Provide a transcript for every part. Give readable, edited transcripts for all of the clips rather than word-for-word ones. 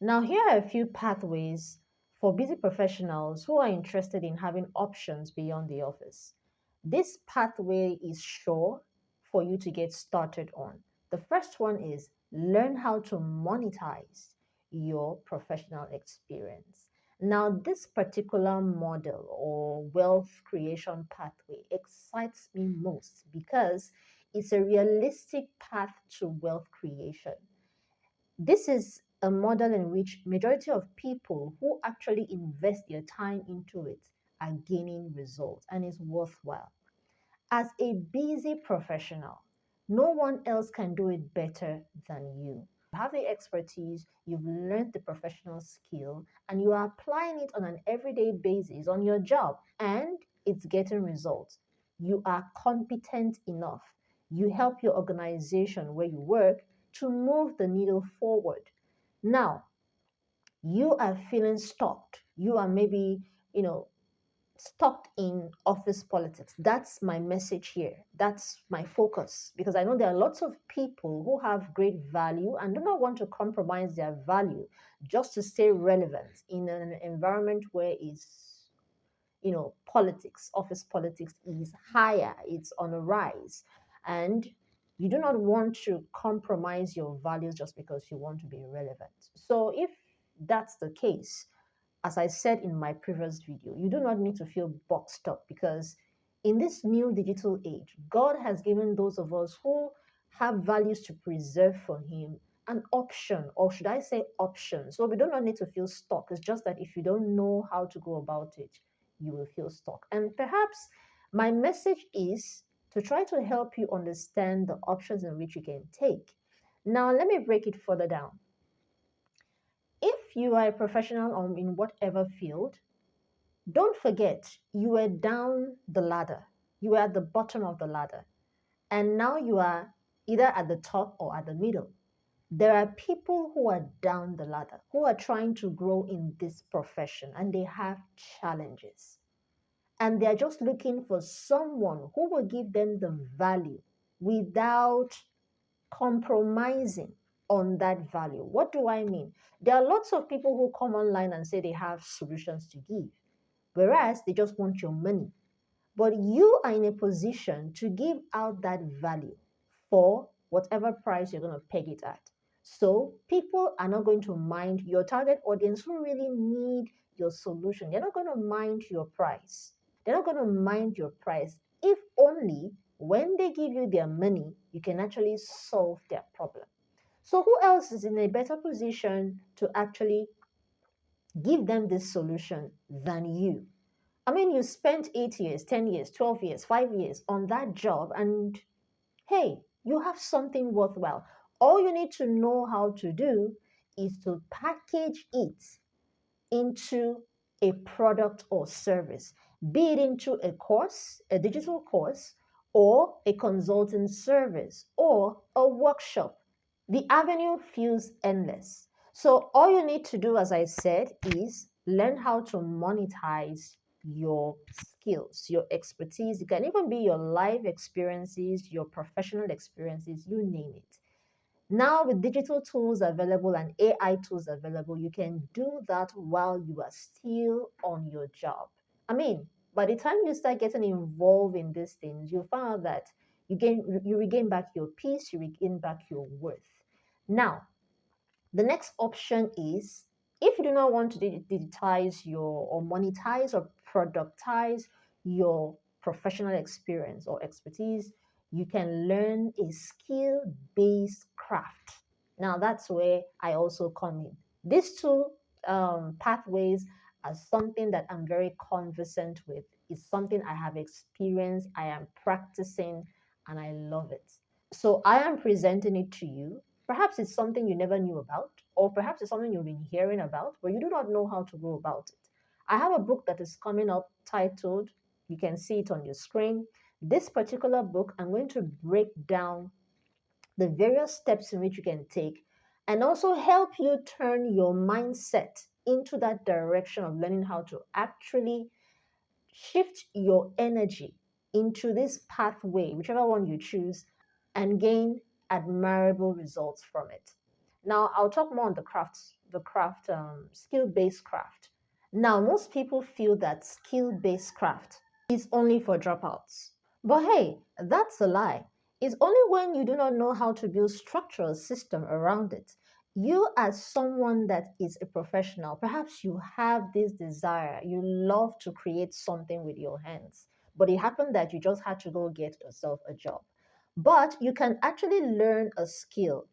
Now, here are a few pathways for busy professionals who are interested in having options beyond the office. This pathway is sure for you to get started on. The first one is learn how to monetize your professional experience. Now, this particular model or wealth creation pathway excites me most because it's a realistic path to wealth creation. This is a model in which majority of people who actually invest their time into it are gaining results and is worthwhile. As a busy professional, no one else can do it better than you. You have the expertise, you've learned the professional skill, and you are applying it on an everyday basis on your job, and it's getting results. You are competent enough. You help your organization where you work to move the needle forward. Now, you are feeling stuck. You are maybe, you know, stuck in office politics. That's my message here. That's my focus because I know there are lots of people who have great value and do not want to compromise their value just to stay relevant in an environment where politics, office politics is higher, it's on a rise. And you do not want to compromise your values just because you want to be relevant. So if that's the case, as I said in my previous video, you do not need to feel boxed up because in this new digital age, God has given those of us who have values to preserve for Him an option, or should I say option. So we do not need to feel stuck. It's just that if you don't know how to go about it, you will feel stuck. And perhaps my message is to try to help you understand the options in which you can take. Now, let me break it further down. If you are a professional in whatever field, don't forget you were down the ladder. You were at the bottom of the ladder. And now you are either at the top or at the middle. There are people who are down the ladder, who are trying to grow in this profession, and they have challenges. And they're just looking for someone who will give them the value without compromising on that value. What do I mean? There are lots of people who come online and say they have solutions to give, whereas they just want your money. But you are in a position to give out that value for whatever price you're going to peg it at. So people are not going to mind your target audience who really need your solution. They're not going to mind your price. They're not going to mind your price if only when they give you their money, you can actually solve their problem. So who else is in a better position to actually give them this solution than you? I mean, you spent 8 years, 10 years, 12 years, 5 years on that job, and hey, you have something worthwhile. All you need to know how to do is to package it into a product or service, be it into a course, a digital course, or a consulting service, or a workshop. The avenue feels endless. So, all you need to do, as I said, is learn how to monetize your skills, your expertise. It can even be your life experiences, your professional experiences, you name it. Now, with digital tools available and AI tools available, you can do that while you are still on your job. I mean, by the time you start getting involved in these things, you find out that you regain back your peace, you regain back your worth. Now, the next option is if you do not want to digitize your or monetize or productize your professional experience or expertise, you can learn a skill based craft. Now, that's where I also come in. These two pathways are something that I'm very conversant with. It's something I have experienced, I am practicing, and I love it. So I am presenting it to you. Perhaps it's something you never knew about, or perhaps it's something you've been hearing about, but you do not know how to go about it. I have a book that is coming up titled, you can see it on your screen. This particular book, I'm going to break down the various steps in which you can take and also help you turn your mindset into that direction of learning how to actually shift your energy into this pathway, whichever one you choose, and gain admirable results from it. Now, I'll talk more on the crafts the craft, skill-based craft. Now, most people feel that skill-based craft is only for dropouts. But hey, that's a lie. It's only when you do not know how to build structural system around it. You, as someone that is a professional, perhaps you have this desire, you love to create something with your hands, but it happened that you just had to go get yourself a job. But you can actually learn a skill,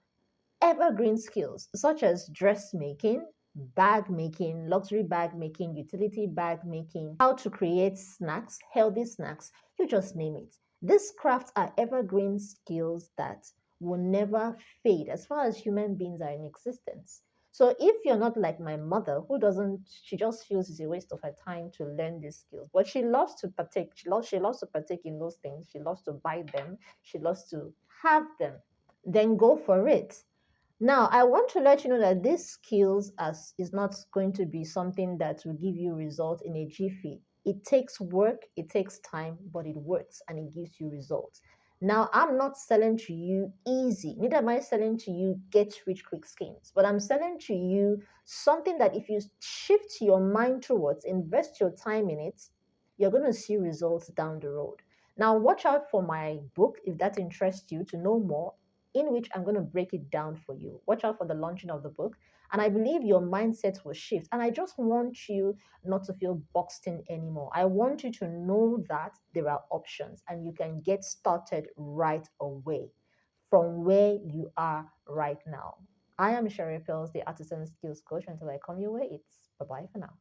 evergreen skills such as dressmaking, bag making, luxury bag making, utility bag making, how to create snacks, healthy snacks, you just name it. These crafts are evergreen skills that will never fade as far as human beings are in existence. So if you're not like my mother, who doesn't, she just feels it's a waste of her time to learn these skills, but she loves to partake. She loves to partake in those things. She loves to buy them. She loves to have them. Then go for it. Now, I want to let you know that these skills as is not going to be something that will give you results in a jiffy. It takes work, it takes time, but it works and it gives you results. Now, I'm not selling to you easy, neither am I selling to you get rich quick schemes, but I'm selling to you something that if you shift your mind towards, invest your time in it, you're going to see results down the road. Now, watch out for my book if that interests you to know more, in which I'm going to break it down for you. Watch out for the launching of the book. And I believe your mindset will shift. And I just want you not to feel boxed in anymore. I want you to know that there are options and you can get started right away from where you are right now. I am Sherry Pills, the Artisan Skills Coach. Until I come your way, it's bye bye for now.